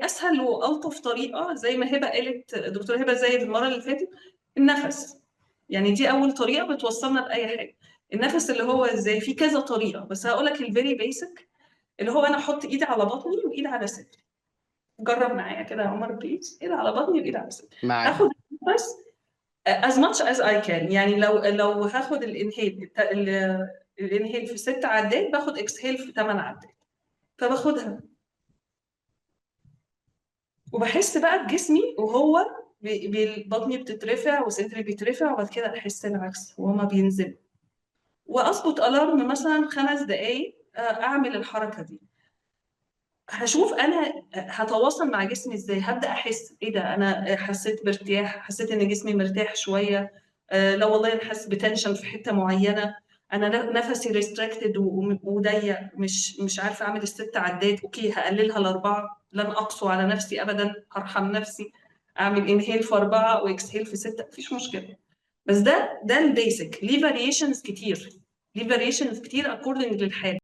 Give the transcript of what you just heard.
اسهل والطف طريقه زي ما هبه قالت، دكتوره هبه زايد المره اللي فاتت، النفس. يعني دي اول طريقه بتوصلنا باي حاجه. النفس اللي هو ازاي؟ في كذا طريقه، بس هقول لك الفيري بيسك، اللي هو انا احط ايدي على بطني وايد على صدري. جرب معايا كده يا عمر بليز، ايد على بطني وايد على صدري. معاك. هاخد نفس as much as I can. يعني لو هاخد الانهيل في 6 عدات، باخد اكسهيل في 8 عدات. فباخدها وبحس بقى بجسمي وهو بطني بتترفع وصدري بيترفع، وبعد كده احس العكس وهما بينزلوا. واظبط الارم مثلا 5 دقايق اعمل الحركه دي. هشوف انا هتواصل مع جسمي ازاي. هبدا احس ايه ده، انا حسيت بارتياح، حسيت ان جسمي مرتاح شويه. لو والله انا حاسس بتنشن في حته معينه، انا نفسي ريستريكتد وضيق، مش عارفه اعمل ال6 عدات، اوكي هقللها ل4. لن اقسو على نفسي ابدا، هرحم نفسي. اعمل انهيل في 4 واكسهيل في 6، مفيش مشكله. بس ده البيسك. ليه فاريشنز كتير، ليه فاريشنز كتير اكوردنج للحاله.